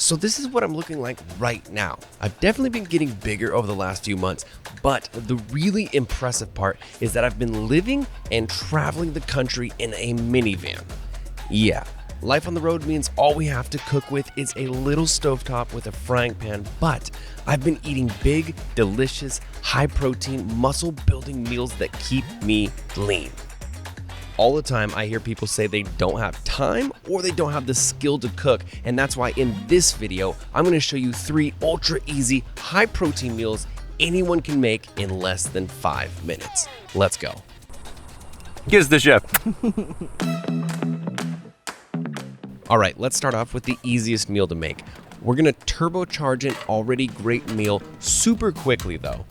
So this is what I'm looking like right now. I've definitely been getting bigger over the last few months, but the really impressive part is that I've been living and traveling the country in a minivan. Yeah, life on the road means all we have to cook with is a little stovetop with a frying pan, but I've been eating big, delicious, high-protein, muscle-building meals that keep me lean. All the time I hear people say they don't have time or they don't have the skill to cook, and that's why in this video I'm going to show you 3 ultra easy high protein meals anyone can make in less than 5 minutes. Let's go. Here's the chef. All right, let's start off with the easiest meal to make. We're going to turbocharge an already great meal super quickly though.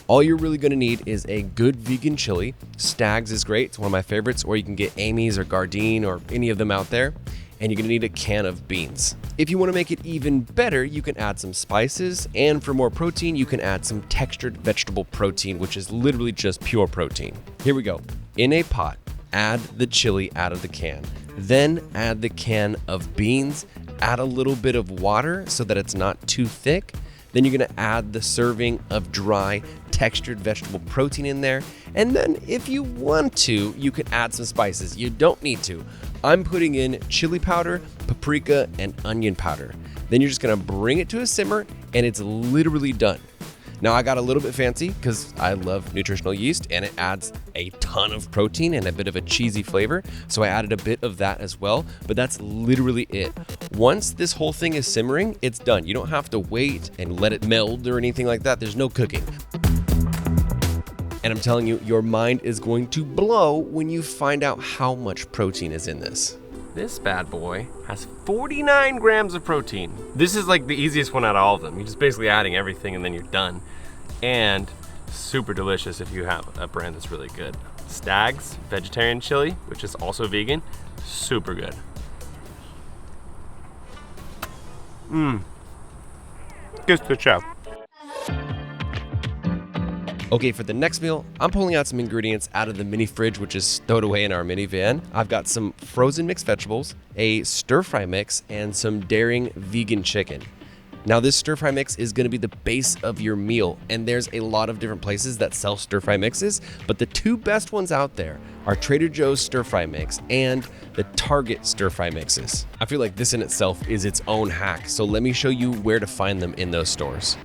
All you're really going to need is a good vegan chili. Stag's is great, it's one of my favorites, or you can get Amy's or Gardein or any of them out there. And you're going to need a can of beans. If you want to make it even better, you can add some spices, and for more protein, you can add some textured vegetable protein, which is literally just pure protein. Here we go. In a pot, add the chili out of the can. Then add the can of beans, add a little bit of water so that it's not too thick. Then you're gonna add the serving of dry, textured vegetable protein in there. And then if you want to, you can add some spices. You don't need to. I'm putting in chili powder, paprika, and onion powder. Then you're just gonna bring it to a simmer and it's literally done. Now I got a little bit fancy because I love nutritional yeast and it adds a ton of protein and a bit of a cheesy flavor. So I added a bit of that as well, but that's literally it. Once this whole thing is simmering, it's done. You don't have to wait and let it meld or anything like that. There's no cooking. And I'm telling you, your mind is going to blow when you find out how much protein is in this. This bad boy has 49 grams of protein. This is like the easiest one out of all of them. You're just basically adding everything and then you're done. And super delicious if you have a brand that's really good. Stag's vegetarian chili, which is also vegan, super good. Kiss the chef. Okay, for the next meal, I'm pulling out some ingredients out of the mini fridge, which is stowed away in our minivan. I've got some frozen mixed vegetables, a stir-fry mix, and some daring vegan chicken. Now this stir-fry mix is gonna be the base of your meal, and there's a lot of different places that sell stir-fry mixes, but the 2 best ones out there are Trader Joe's stir-fry mix and the Target stir-fry mixes. I feel like this in itself is its own hack, so let me show you where to find them in those stores.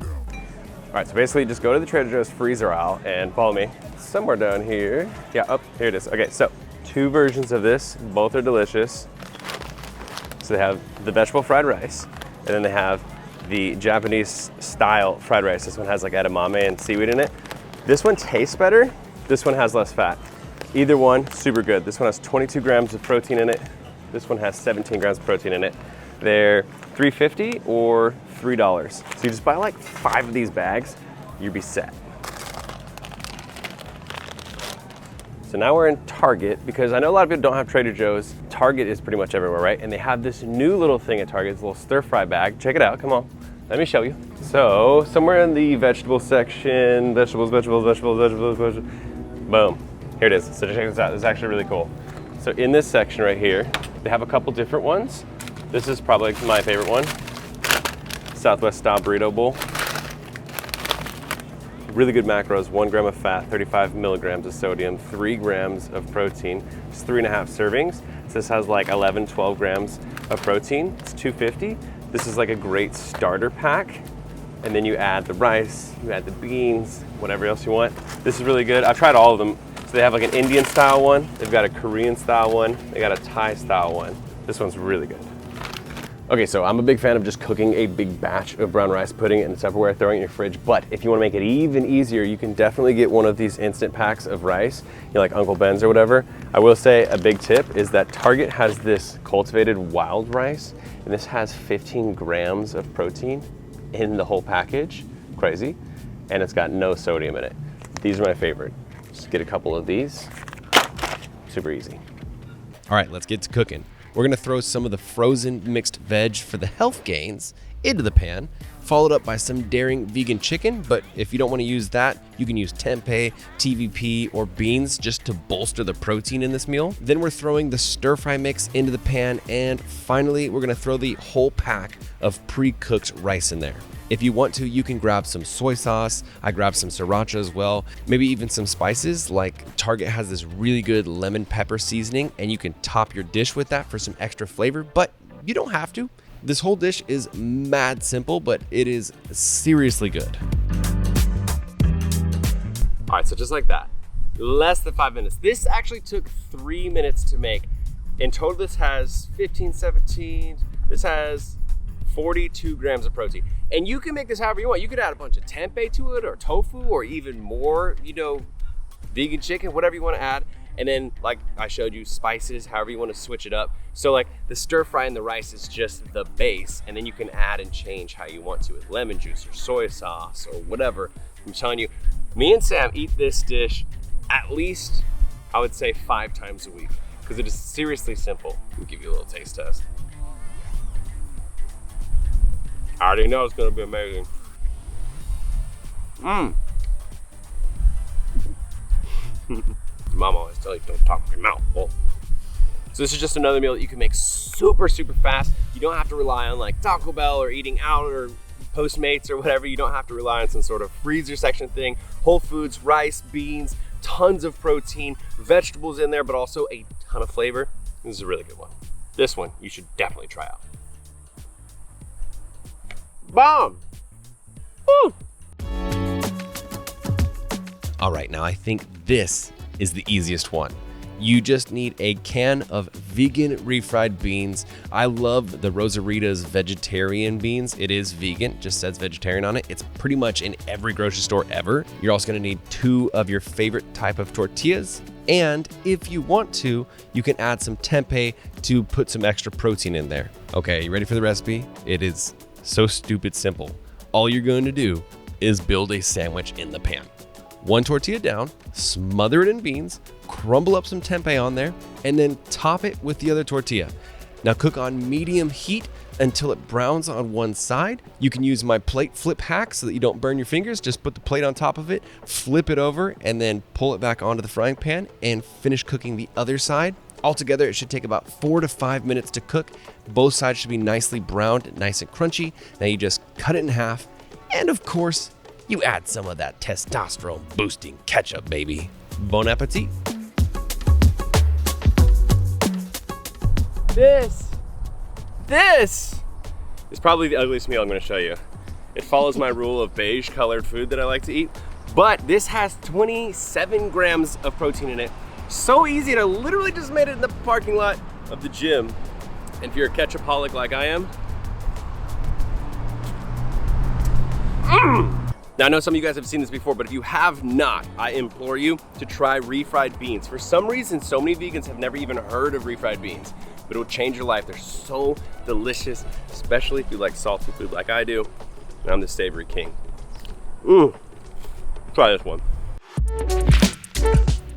All right, so basically just go to the Trader Joe's freezer aisle and follow me. Somewhere down here. Yeah, up, here it is. Okay, so 2 versions of this, both are delicious. So they have the vegetable fried rice, and then they have the Japanese style fried rice. This one has like edamame and seaweed in it. This one tastes better, this one has less fat. Either one, super good. This one has 22 grams of protein in it. This one has 17 grams of protein in it. They're $3.50 or $3. So you just buy like 5 of these bags, you'll be set. So now we're in Target because I know a lot of people don't have Trader Joe's. Target is pretty much everywhere, right? And they have this new little thing at Target, this little stir-fry bag. Check it out, come on, let me show you. So somewhere in the vegetable section, vegetables. Boom, here it is. So check this out, this is actually really cool. So in this section right here, they have a couple different ones. This is probably my favorite one. Southwest style burrito bowl. Really good macros, 1 gram of fat, 35 milligrams of sodium, 3 grams of protein. It's 3.5 servings. So this has like 11, 12 grams of protein. It's $2.50. This is like a great starter pack. And then you add the rice, you add the beans, whatever else you want. This is really good. I've tried all of them. So they have like an Indian style one, they've got a Korean style one, they got a Thai style one. This one's really good. Okay, so I'm a big fan of just cooking a big batch of brown rice, putting it in Tupperware, throwing it in your fridge. But if you want to make it even easier, you can definitely get one of these instant packs of rice, you know, like Uncle Ben's or whatever. I will say a big tip is that Target has this cultivated wild rice, and this has 15 grams of protein in the whole package. Crazy. And it's got no sodium in it. These are my favorite. Just get a couple of these. Super easy. All right, let's get to cooking. We're gonna throw some of the frozen mixed veg for the health gains into the pan, followed up by some daring vegan chicken, but if you don't want to use that, you can use tempeh, TVP, or beans just to bolster the protein in this meal. Then we're throwing the stir fry mix into the pan, and finally, we're gonna throw the whole pack of pre-cooked rice in there. If you want to, you can grab some soy sauce. I grabbed some sriracha as well, maybe even some spices, like Target has this really good lemon pepper seasoning, and you can top your dish with that for some extra flavor, but you don't have to. This whole dish is mad simple, but it is seriously good. All right, so just like that, less than 5 minutes. This actually took 3 minutes to make. In total, this has 15, 17, this has 42 grams of protein. And you can make this however you want. You could add a bunch of tempeh to it, or tofu, or even more, vegan chicken, whatever you want to add. And then, like I showed you, spices, however you want to switch it up. So like the stir fry and the rice is just the base, and then you can add and change how you want to with lemon juice or soy sauce or whatever. I'm telling you, me and Sam eat this dish at least, I would say, 5 times a week, because it is seriously simple. Let me give you a little taste test. I already know it's gonna be amazing. Mom always tells you, don't talk with your mouth full. So this is just another meal that you can make super, super fast. You don't have to rely on like Taco Bell or eating out or Postmates or whatever. You don't have to rely on some sort of freezer section thing. Whole foods, rice, beans, tons of protein, vegetables in there, but also a ton of flavor. This is a really good one. This one you should definitely try out. Bomb! Woo! All right, now I think this is the easiest one. You just need a can of vegan refried beans. I love the Rosarita's vegetarian beans. It is vegan, just says vegetarian on it. It's pretty much in every grocery store ever. You're also gonna need 2 of your favorite type of tortillas. And if you want to, you can add some tempeh to put some extra protein in there. Okay, you ready for the recipe? It is so stupid simple. All you're going to do is build a sandwich in the pan. 1 tortilla down, smother it in beans, crumble up some tempeh on there, and then top it with the other tortilla. Now cook on medium heat until it browns on one side. You can use my plate flip hack so that you don't burn your fingers. Just put the plate on top of it, flip it over, and then pull it back onto the frying pan and finish cooking the other side. Altogether, it should take about 4 to 5 minutes to cook. Both sides should be nicely browned, nice and crunchy. Now you just cut it in half, and of course, you add some of that testosterone boosting ketchup, baby. Bon appetit. This is probably the ugliest meal I'm gonna show you. It follows my rule of beige colored food that I like to eat, but this has 27 grams of protein in it. So easy, and I literally just made it in the parking lot of the gym. And if you're a ketchupaholic like I am, Now, I know some of you guys have seen this before, but if you have not, I implore you to try refried beans. For some reason, so many vegans have never even heard of refried beans, but it will change your life. They're so delicious, especially if you like salty food like I do, and I'm the savory king. Try this one.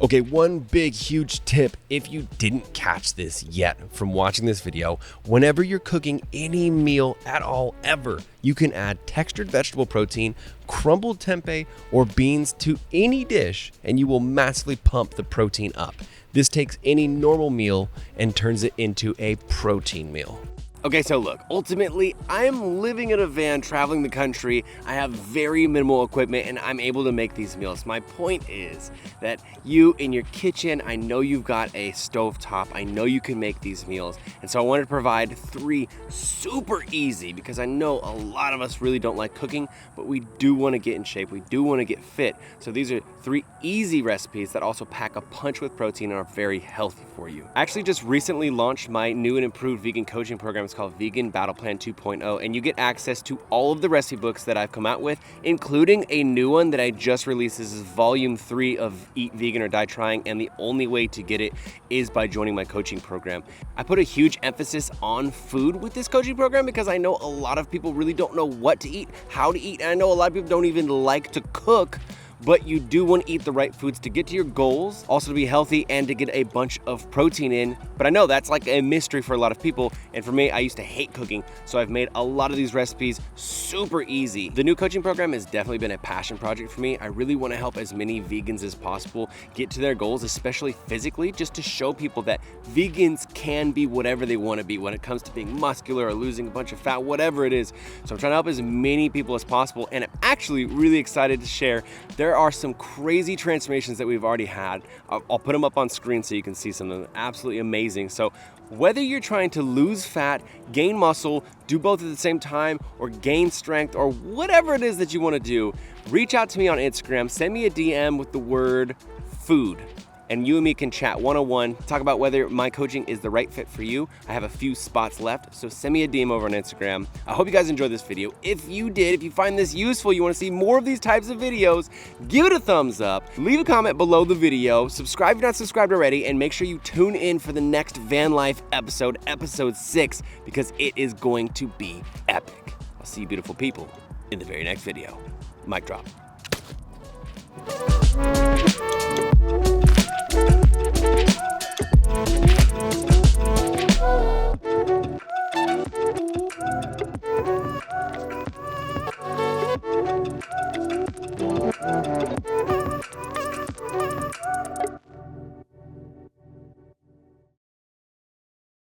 Okay, one big huge tip if you didn't catch this yet from watching this video, whenever you're cooking any meal at all ever, you can add textured vegetable protein, crumbled tempeh, or beans to any dish and you will massively pump the protein up. This takes any normal meal and turns it into a protein meal. Okay, so look, ultimately, I am living in a van traveling the country. I have very minimal equipment and I'm able to make these meals. My point is that you in your kitchen, I know you've got a stovetop. I know you can make these meals. And so I wanted to provide 3 super easy, because I know a lot of us really don't like cooking, but we do want to get in shape. We do want to get fit. So these are 3 easy recipes that also pack a punch with protein and are very healthy for you. I actually just recently launched my new and improved vegan coaching program. It's called Vegan Battle Plan 2.0, and you get access to all of the recipe books that I've come out with, including a new one that I just released. This is volume 3 of Eat Vegan or Die Trying, and the only way to get it is by joining my coaching program. I put a huge emphasis on food with this coaching program because I know a lot of people really don't know what to eat, how to eat, and I know a lot of people don't even like to cook. but you do want to eat the right foods to get to your goals, also to be healthy and to get a bunch of protein in. But I know that's like a mystery for a lot of people, and for me, I used to hate cooking, so I've made a lot of these recipes super easy. The new coaching program has definitely been a passion project for me. I really want to help as many vegans as possible get to their goals, especially physically, just to show people that vegans can be whatever they want to be when it comes to being muscular or losing a bunch of fat, whatever it is. So I'm trying to help as many people as possible, and I'm actually really excited to share there are some crazy transformations that we've already had. I'll put them up on screen so you can see some of them. Absolutely amazing. So whether you're trying to lose fat, gain muscle, do both at the same time, or gain strength, or whatever it is that you want to do, reach out to me on Instagram, send me a DM with the word food, and you and me can chat one-on-one, talk about whether my coaching is the right fit for you. I have a few spots left, so send me a DM over on Instagram. I hope you guys enjoyed this video. If you did, if you find this useful, you want to see more of these types of videos, give it a thumbs up, leave a comment below the video, subscribe if you're not subscribed already, and make sure you tune in for the next van life episode, episode 6, because it is going to be epic. I'll see you beautiful people in the very next video. Mic drop.